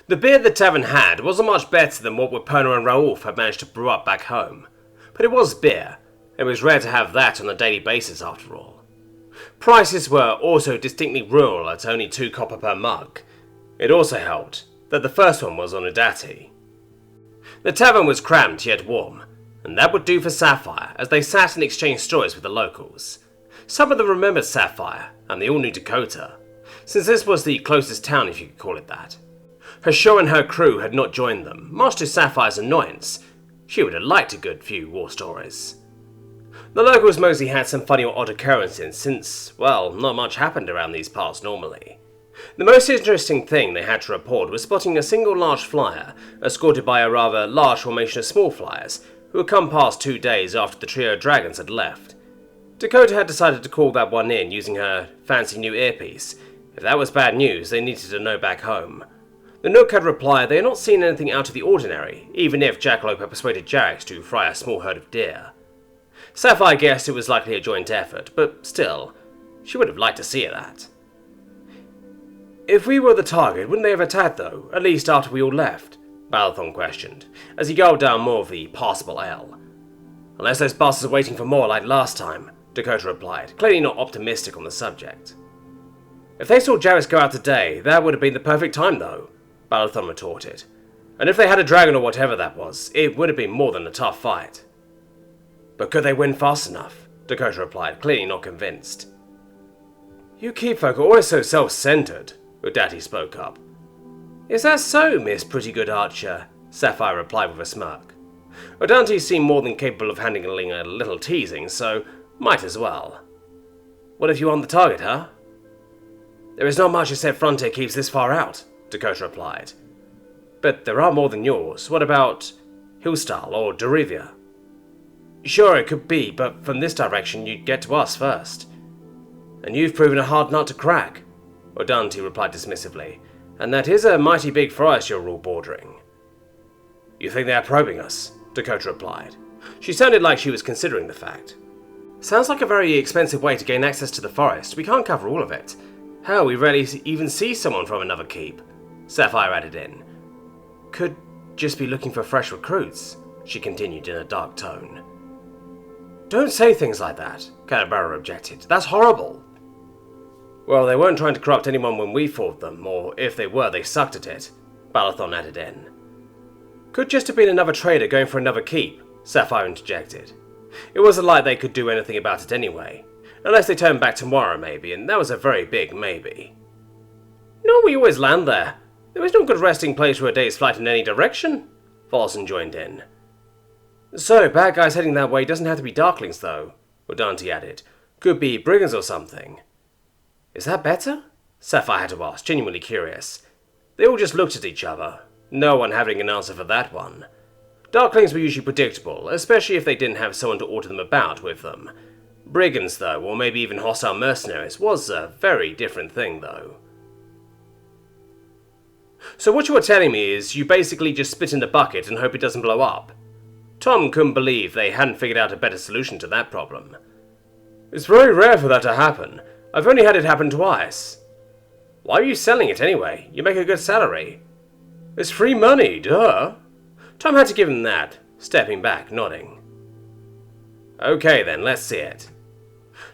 The beer the Tavern had wasn't much better than what Webster and Raouf had managed to brew up back home, but it was beer. It was rare to have that on a daily basis after all. Prices were also distinctly rural at only 2 copper per mug. It also helped that the first one was on Udati. The tavern was cramped yet warm, and that would do for Sapphire as they sat and exchanged stories with the locals. Some of them remembered Sapphire, and they all knew Dakota, since this was the closest town if you could call it that. Her show and her crew had not joined them, much to Sapphire's annoyance. She would have liked a good few war stories. The locals mostly had some funny or odd occurrences since, well, not much happened around these parts normally. The most interesting thing they had to report was spotting a single large flyer, escorted by a rather large formation of small flyers, who had come past 2 days after the trio of dragons had left. Dakota had decided to call that one in using her fancy new earpiece. If that was bad news, they needed to know back home. The Nook had replied they had not seen anything out of the ordinary, even if Jackalope had persuaded Jarix to fry a small herd of deer. Sapphire guessed it was likely a joint effort, but still, she would have liked to see that. If we were the target, wouldn't they have attacked though, at least after we all left? Balathon questioned, as he gulped down more of the passable ale. Unless those bastards are waiting for more like last time, Dakota replied, clearly not optimistic on the subject. If they saw Jarix go out today, that would have been the perfect time though, Balathon retorted. And if they had a dragon or whatever that was, it would have been more than a tough fight. But could they win fast enough? Dakota replied, clearly not convinced. You keep folk are always so self-centered, Udati spoke up. Is that so, Miss Pretty Good Archer? Sapphire replied with a smirk. Udati seemed more than capable of handling a little teasing, so might as well. What if you aren't the target, huh? There is not much except Frontier keeps this far out, Dakota replied. But there are more than yours. What about Hillstyle or Derivia? Sure, it could be, but from this direction you'd get to us first. And you've proven a hard nut to crack, Udati replied dismissively, and that is a mighty big forest you're all bordering. You think they are probing us? Dakota replied. She sounded like she was considering the fact. Sounds like a very expensive way to gain access to the forest. We can't cover all of it. Hell, we rarely even see someone from another keep, Sapphire added in. Could just be looking for fresh recruits, she continued in a dark tone. Don't say things like that, Canberra objected. That's horrible. Well, they weren't trying to corrupt anyone when we fought them, or if they were, they sucked at it, Balathon added in. Could just have been another trader going for another keep, Sapphire interjected. It wasn't like they could do anything about it anyway, unless they turned back tomorrow maybe, and that was a very big maybe. No, we always land there. There is no good resting place for a day's flight in any direction, Volson joined in. So, bad guys heading that way doesn't have to be Darklings though, Udati added. Could be brigands or something. Is that better? Sapphire had to ask, genuinely curious. They all just looked at each other, no one having an answer for that one. Darklings were usually predictable, especially if they didn't have someone to order them about with them. Brigands though, or maybe even hostile mercenaries, was a very different thing though. So what you are telling me is you basically just spit in the bucket and hope it doesn't blow up? Tom couldn't believe they hadn't figured out a better solution to that problem. It's very rare for that to happen. I've only had it happen twice. Why are you selling it anyway? You make a good salary. It's free money, duh. Tom had to give him that, stepping back, nodding. Okay then, let's see it.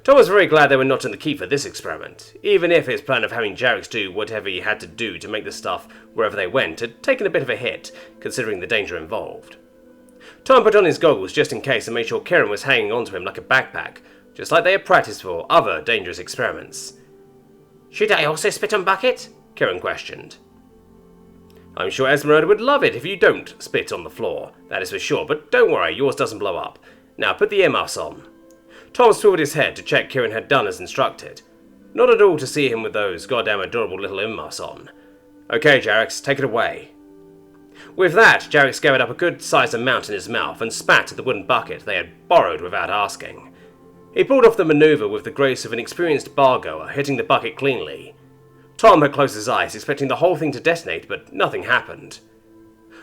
Tom was very glad they were not in the keep for this experiment, even if his plan of having Jarix do whatever he had to do to make the stuff wherever they went had taken a bit of a hit, considering the danger involved. Tom put on his goggles just in case and made sure Kieran was hanging onto him like a backpack, just like they had practiced for other dangerous experiments. Should I also spit on bucket? Kieran questioned. I'm sure Esmeralda would love it if you don't spit on the floor, that is for sure, but don't worry, yours doesn't blow up. Now put the earmuffs on. Tom swiveled his head to check Kieran had done as instructed. Not at all to see him with those goddamn adorable little earmuffs on. Okay, Jarix, take it away. With that, Jarix gathered up a good-sized amount in his mouth and spat at the wooden bucket they had borrowed without asking. He pulled off the maneuver with the grace of an experienced bar-goer, hitting the bucket cleanly. Tom had closed his eyes, expecting the whole thing to detonate, but nothing happened.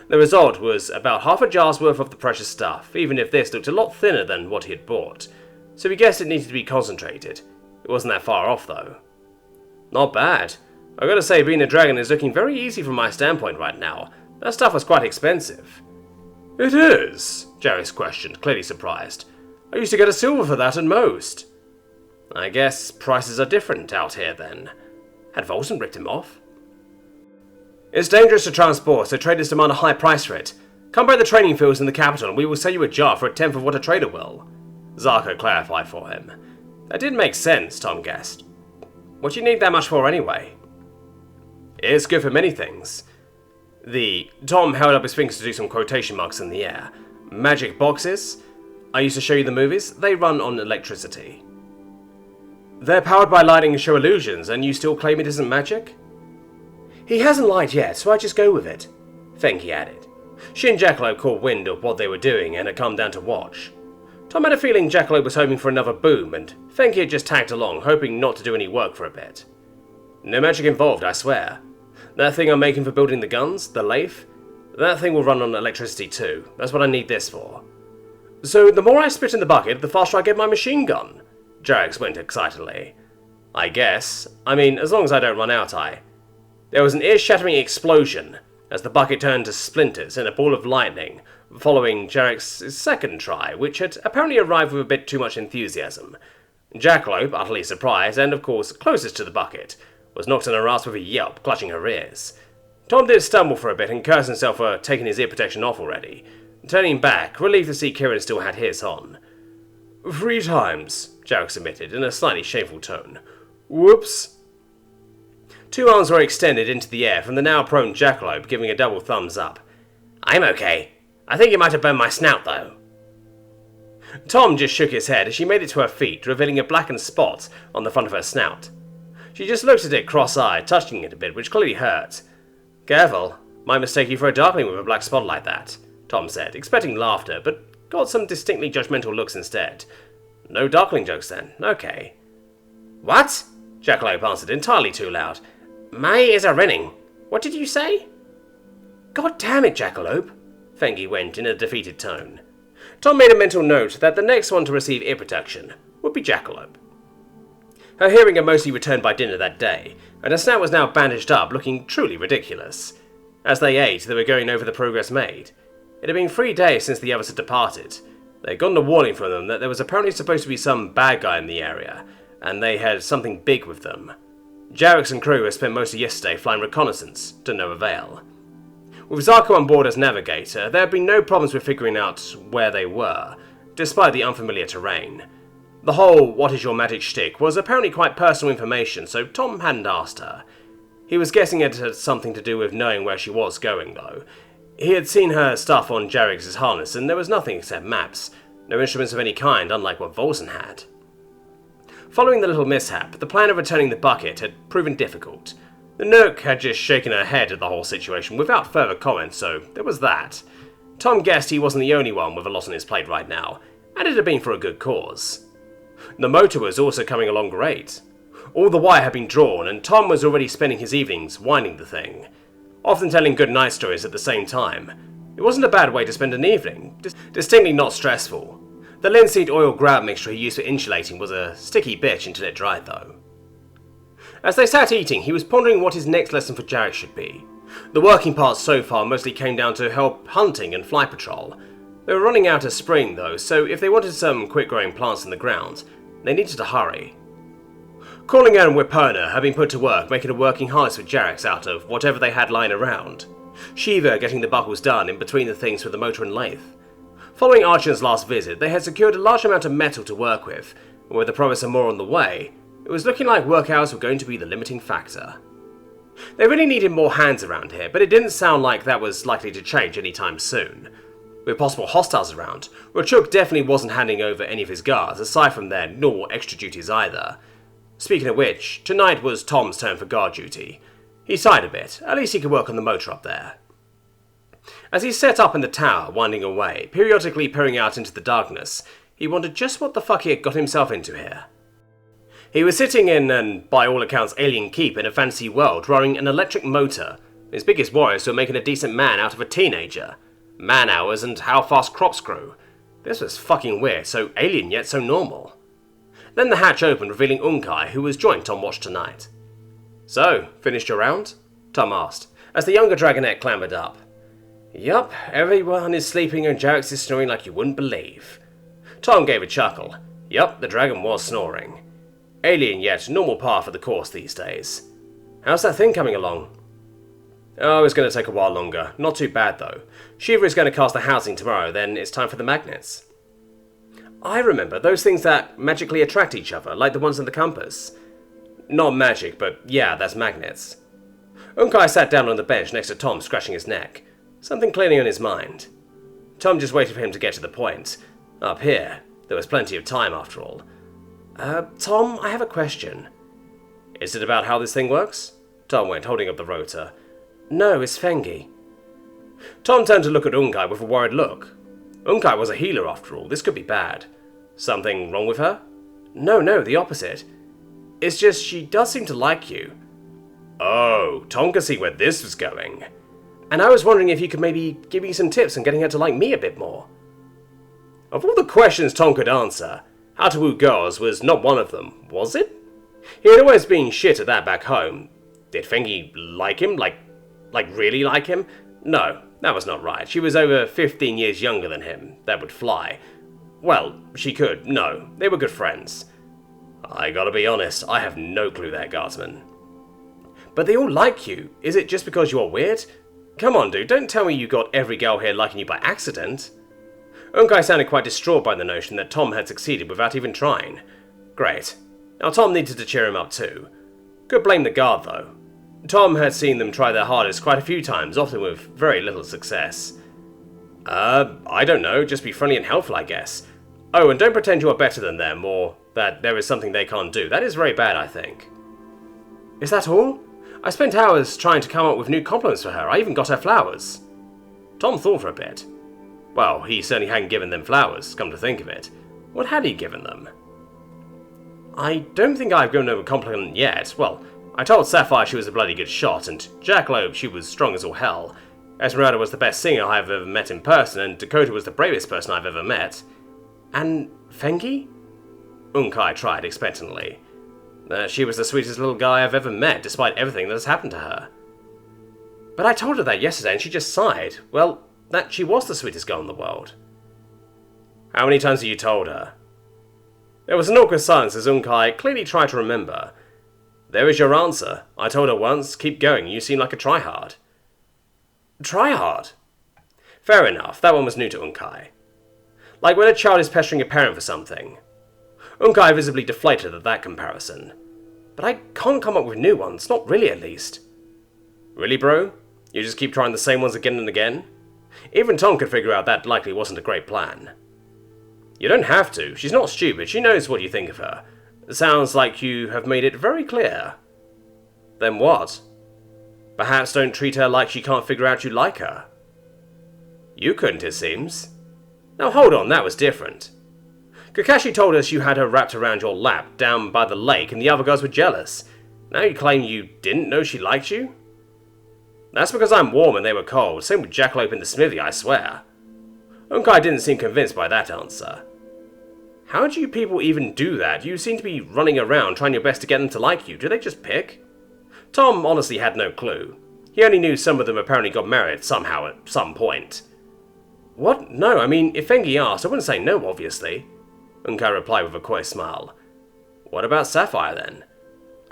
The result was about half a jar's worth of the precious stuff, even if this looked a lot thinner than what he had bought, so he guessed it needed to be concentrated. It wasn't that far off, though. Not bad. I gotta say, being a dragon is looking very easy from my standpoint right now. That stuff was quite expensive. It is? Jarix questioned, clearly surprised. I used to get a silver for that at most. I guess prices are different out here then. Had Volson ripped him off? It's dangerous to transport, so traders demand a high price for it. Come by the training fields in the capital and we will sell you a jar for a tenth of what a trader will. Zarko clarified for him. That did make sense, Tom guessed. What do you need that much for anyway? It's good for many things. Tom held up his fingers to do some quotation marks in the air. Magic boxes? I used to show you the movies. They run on electricity. They're powered by lighting and show illusions, and you still claim it isn't magic? He hasn't lied yet, so I just go with it, Fengi added. She and Jackalope caught wind of what they were doing and had come down to watch. Tom had a feeling Jackalope was hoping for another boom, and Fengi had just tagged along, hoping not to do any work for a bit. No magic involved, I swear. That thing I'm making for building the guns, the lathe, that thing will run on electricity too. That's what I need this for. So the more I spit in the bucket, the faster I get my machine gun, Jarix went excitedly. I guess. I mean, as long as I don't run out, There was an ear-shattering explosion as the bucket turned to splinters and a ball of lightning, following Jarix's second try, which had apparently arrived with a bit too much enthusiasm. Jackalope, utterly surprised, and of course closest to the bucket, was knocked on her ass with a yelp, clutching her ears. Tom did stumble for a bit and cursed himself for taking his ear protection off already. Turning back, relieved to see Kieran still had his on. 3 times, Jarix admitted, in a slightly shameful tone. Whoops. 2 arms were extended into the air from the now prone Jackalope, giving a double thumbs up. I'm okay. I think you might have burned my snout, though. Tom just shook his head as she made it to her feet, revealing a blackened spot on the front of her snout. She just looked at it cross-eyed, touching it a bit, which clearly hurt. Careful, might mistake you for a darkling with a black spot like that, Tom said, expecting laughter, but got some distinctly judgmental looks instead. No darkling jokes then, okay. What? Jackalope answered entirely too loud. My ears are ringing. What did you say? God damn it, Jackalope, Fengi went in a defeated tone. Tom made a mental note that the next one to receive ear protection would be Jackalope. Her hearing had mostly returned by dinner that day, and her snout was now bandaged up, looking truly ridiculous. As they ate, they were going over the progress made. It had been 3 days since the others had departed. They had gotten a warning from them that there was apparently supposed to be some bad guy in the area, and they had something big with them. Jarix and crew had spent most of yesterday flying reconnaissance, to no avail. With Zarko on board as navigator, there had been no problems with figuring out where they were, despite the unfamiliar terrain. The whole "what is your magic shtick" was apparently quite personal information, so Tom hadn't asked her. He was guessing it had something to do with knowing where she was going, though. He had seen her stuff on Jarix's harness, and there was nothing except maps. No instruments of any kind, unlike what Volson had. Following the little mishap, the plan of returning the bucket had proven difficult. The Nook had just shaken her head at the whole situation without further comment, so there was that. Tom guessed he wasn't the only one with a lot on his plate right now, and it had been for a good cause. The motor was also coming along great. All the wire had been drawn, and Tom was already spending his evenings winding the thing, often telling good night stories at the same time. It wasn't a bad way to spend an evening, distinctly not stressful. The linseed oil grout mixture he used for insulating was a sticky bitch until it dried, though. As they sat eating, he was pondering what his next lesson for Jarix should be. The working parts so far mostly came down to help hunting and fly patrol. They were running out of spring, though, so if they wanted some quick-growing plants in the ground, they needed to hurry. Koollman and Webster had been put to work making a working harness with Jarix out of whatever they had lying around. Shiva getting the buckles done in between the things for the motor and lathe. Following Archon's last visit, they had secured a large amount of metal to work with, and with the promise of more on the way, it was looking like work hours were going to be the limiting factor. They really needed more hands around here, but it didn't sound like that was likely to change anytime soon. With possible hostiles around, Rachuk definitely wasn't handing over any of his guards, aside from their normal extra duties either. Speaking of which, tonight was Tom's turn for guard duty. He sighed a bit, at least he could work on the motor up there. As he sat up in the tower, winding away, periodically peering out into the darkness, he wondered just what the fuck he had got himself into here. He was sitting in an, by all accounts, alien keep in a fantasy world, running an electric motor. His biggest worries were making a decent man out of a teenager. Man hours and how fast crops grew. This was fucking weird, so alien yet so normal. Then the hatch opened, revealing Unkai, who was joint on watch tonight. So, finished your round? Tom asked, as the younger dragonette clambered up. Yup, everyone is sleeping and Jax is snoring like you wouldn't believe. Tom gave a chuckle. Yup, the dragon was snoring. Alien yet normal par for the course these days. How's that thing coming along? Oh, it's going to take a while longer. Not too bad, though. Shiva is going to cast the housing tomorrow, then it's time for the magnets. I remember, those things that magically attract each other, like the ones in the compass. Not magic, but yeah, that's magnets. Unkai sat down on the bench next to Tom, scratching his neck. Something clearly on his mind. Tom just waited for him to get to the point. Up here, there was plenty of time after all. Tom, I have a question. Is it about how this thing works? Tom went, holding up the rotor. No, it's Fengi. Tom turned to look at Unkai with a worried look. Unkai was a healer after all, this could be bad. Something wrong with her? No, the opposite. It's just she does seem to like you. Oh, Tom could see where this was going. And I was wondering if you could maybe give me some tips on getting her to like me a bit more. Of all the questions Tom could answer, how to woo girls was not one of them, was it? He had always been shit at that back home. Did Fengi like him? Like really like him? No, that was not right. She was over 15 years younger than him. That would fly. Well, she could. No, they were good friends. I gotta be honest, I have no clue there, Guardsman. But they all like you. Is it just because you're weird? Come on, dude, don't tell me you got every girl here liking you by accident. Unkai sounded quite distraught by the notion that Tom had succeeded without even trying. Great. Now Tom needed to cheer him up too. Could blame the guard though. Tom had seen them try their hardest quite a few times, often with very little success. I don't know, just be friendly and helpful, I guess. Oh, and don't pretend you are better than them, or that there is something they can't do. That is very bad, I think. Is that all? I spent hours trying to come up with new compliments for her. I even got her flowers. Tom thought for a bit. Well, he certainly hadn't given them flowers, come to think of it. What had he given them? I don't think I've given them a compliment yet. Well, I told Sapphire she was a bloody good shot, and Jackalope she was strong as all hell. Esmeralda was the best singer I've ever met in person, and Dakota was the bravest person I've ever met. And Fengi? Unkai tried expectantly. She was the sweetest little guy I've ever met, despite everything that has happened to her. But I told her that yesterday, and she just sighed. Well, that she was the sweetest girl in the world. How many times have you told her? There was an awkward silence as Unkai clearly tried to remember. There is your answer. I told her once. Keep going. You seem like a tryhard. Tryhard? Fair enough. That one was new to Unkai. Like when a child is pestering a parent for something. Unkai visibly deflated at that comparison. But I can't come up with new ones. Not really, at least. Really, bro? You just keep trying the same ones again and again? Even Tom could figure out that likely wasn't a great plan. You don't have to. She's not stupid. She knows what you think of her. Sounds like you have made it very clear. Then what? Perhaps don't treat her like she can't figure out you like her. You couldn't, it seems. Now hold on, that was different. Kakashi told us you had her wrapped around your lap down by the lake and the other girls were jealous. Now you claim you didn't know she liked you? That's because I'm warm and they were cold. Same with Jackalope in the smithy, I swear. Unkai didn't seem convinced by that answer. How do you people even do that? You seem to be running around trying your best to get them to like you. Do they just pick? Tom honestly had no clue. He only knew some of them apparently got married somehow at some point. What? No, I mean, if Fengi asked, I wouldn't say no, obviously. Unkai replied with a coy smile. What about Sapphire, then?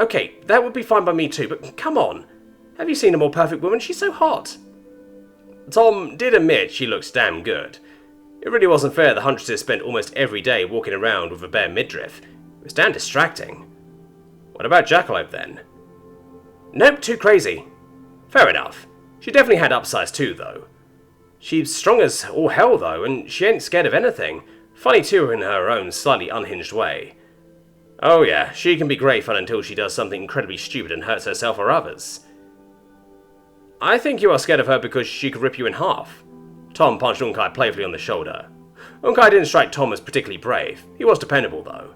Okay, that would be fine by me too, but come on. Have you seen a more perfect woman? She's so hot. Tom did admit she looks damn good. It really wasn't fair the Huntresses spent almost every day walking around with a bare midriff. It was damn distracting. What about Jackalope, then? Nope, too crazy. Fair enough. She definitely had upsides too, though. She's strong as all hell, though, and she ain't scared of anything. Funny too in her own slightly unhinged way. Oh yeah, she can be great fun until she does something incredibly stupid and hurts herself or others. I think you are scared of her because she could rip you in half. Tom punched Unkai playfully on the shoulder. Unkai didn't strike Tom as particularly brave. He was dependable, though.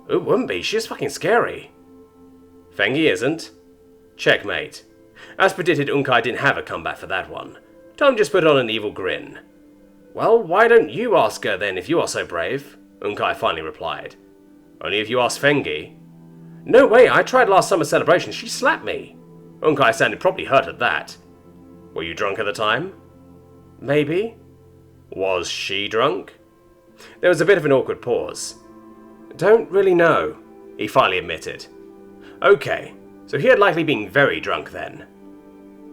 Who wouldn't be? She's fucking scary. Fengi isn't. Checkmate. As predicted, Unkai didn't have a comeback for that one. Tom just put on an evil grin. Well, why don't you ask her then if you are so brave? Unkai finally replied. Only if you ask Fengi. No way, I tried last summer's celebration, she slapped me. Unkai sounded probably hurt at that. Were you drunk at the time? Maybe. Was she drunk? There was a bit of an awkward pause. Don't really know, he finally admitted. Okay, so he had likely been very drunk then.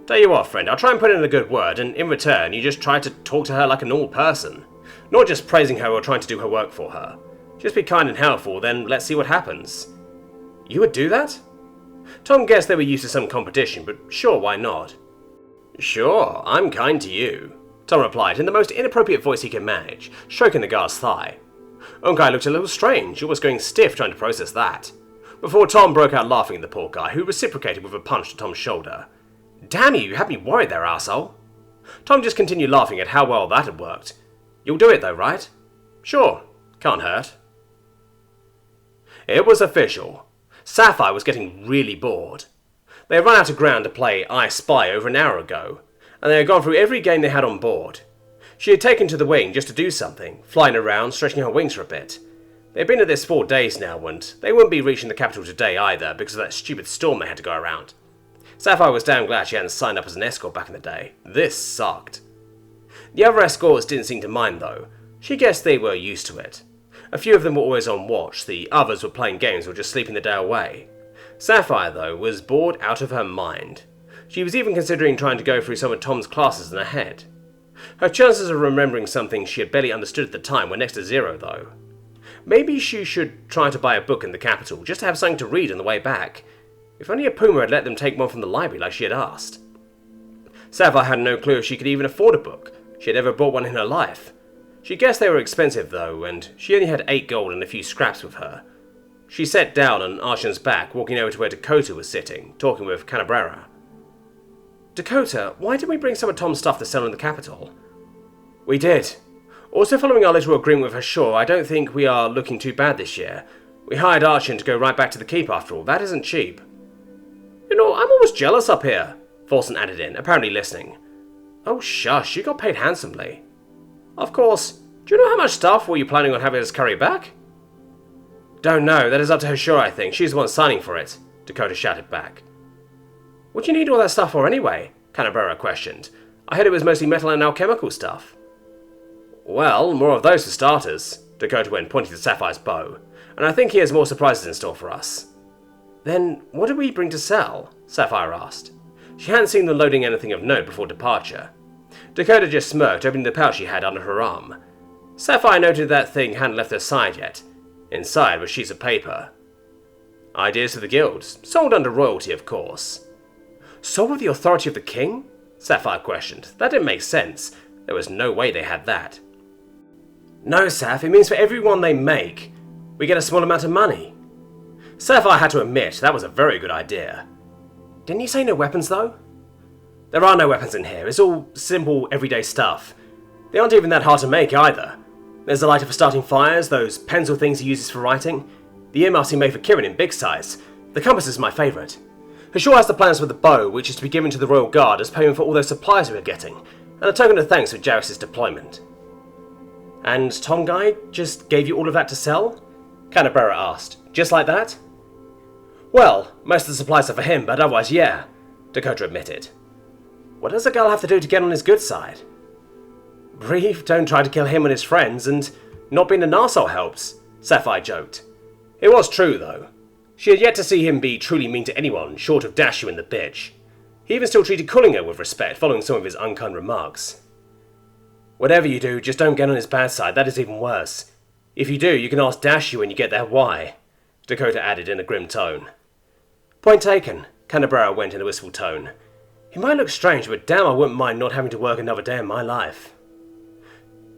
Tell you what, friend, I'll try and put in a good word, and in return, you just try to talk to her like a normal person. Not just praising her or trying to do her work for her. Just be kind and helpful, then let's see what happens. You would do that? Tom guessed they were used to some competition, but sure, why not? Sure, I'm kind to you, Tom replied in the most inappropriate voice he could manage, stroking the guard's thigh. Unkai looked a little strange, almost going stiff trying to process that, before Tom broke out laughing at the poor guy, who reciprocated with a punch to Tom's shoulder. Damn you had me worried there, arsehole. Tom just continued laughing at how well that had worked. You'll do it though, right? Sure, can't hurt. It was official. Sapphire was getting really bored. They had run out of ground to play I Spy over an hour ago, and they had gone through every game they had on board. She had taken to the wing just to do something, flying around, stretching her wings for a bit. They had been at this 4 days now, and they wouldn't be reaching the capital today either because of that stupid storm they had to go around. Sapphire was damn glad she hadn't signed up as an escort back in the day. This sucked. The other escorts didn't seem to mind though. She guessed they were used to it. A few of them were always on watch, the others were playing games or just sleeping the day away. Sapphire, though, was bored out of her mind. She was even considering trying to go through some of Tom's classes in her head. Her chances of remembering something she had barely understood at the time were next to zero, though. Maybe she should try to buy a book in the capital, just to have something to read on the way back. If only a Puma had let them take one from the library like she had asked. Sapphire had no clue if she could even afford a book. She had ever bought one in her life. She guessed they were expensive, though, and she only had 8 gold and a few scraps with her. She sat down on Arshan's back, walking over to where Dakota was sitting, talking with Canberra. Dakota, why did we bring some of Tom's stuff to sell in the capital? We did. Also, following our little agreement with Ashore, I don't think we are looking too bad this year. We hired Arshan to go right back to the keep after all. That isn't cheap. You know, I'm almost jealous up here, Thorson added in, apparently listening. Oh shush, you got paid handsomely. Of course. Do you know how much stuff were you planning on having us carry back? Don't know, that is up to Ashore, I think. She's the one signing for it, Dakota shouted back. What do you need all that stuff for anyway? Canberra questioned. I heard it was mostly metal and alchemical stuff. Well, more of those for starters, Dakota went, pointing to Sapphire's bow, and I think he has more surprises in store for us. Then, what did we bring to sell? Sapphire asked. She hadn't seen them loading anything of note before departure. Dakota just smirked, opening the pouch she had under her arm. Sapphire noted that thing hadn't left her side yet. Inside were sheets of paper. Ideas for the guilds, sold under royalty, of course. Sold with the authority of the king? Sapphire questioned. That didn't make sense. There was no way they had that. No, Saph, it means for everyone they make, we get a small amount of money. Sapphire had to admit that was a very good idea. Didn't you say no weapons, though? There are no weapons in here. It's all simple, everyday stuff. They aren't even that hard to make, either. There's a lighter for starting fires, those pencil things he uses for writing, the earmuffs he made for Kirin in big size. The compass is my favourite. Ashore has the plans for the bow, which is to be given to the Royal Guard as payment for all those supplies we are getting, and a token of thanks for Jarrus's deployment. And Tom Guy just gave you all of that to sell? Canberra asked. Just like that? Well, most of the supplies are for him, but otherwise, yeah, Dakota admitted. What does a girl have to do to get on his good side? Breathe, don't try to kill him and his friends, and not being an arsehole helps, Sapphire joked. It was true, though. She had yet to see him be truly mean to anyone short of Dashu and the bitch. He even still treated Koollman with respect, following some of his unkind remarks. Whatever you do, just don't get on his bad side, that is even worse. If you do, you can ask Dashu when you get there why, Dakota added in a grim tone. Point taken, Canberra went in a wistful tone. He might look strange, but damn I wouldn't mind not having to work another day in my life.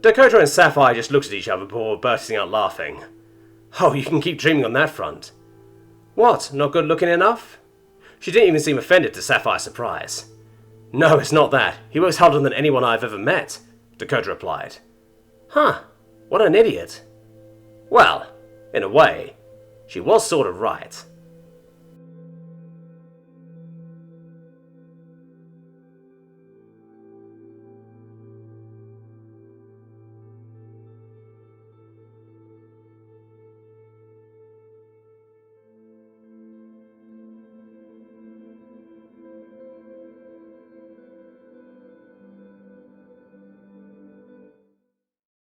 Dakota and Sapphire just looked at each other before bursting out laughing. Oh, you can keep dreaming on that front. What, not good looking enough? She didn't even seem offended to Sapphire's surprise. No, it's not that. He works harder than anyone I've ever met, Dakota replied. Huh, what an idiot. Well, in a way, she was sort of right.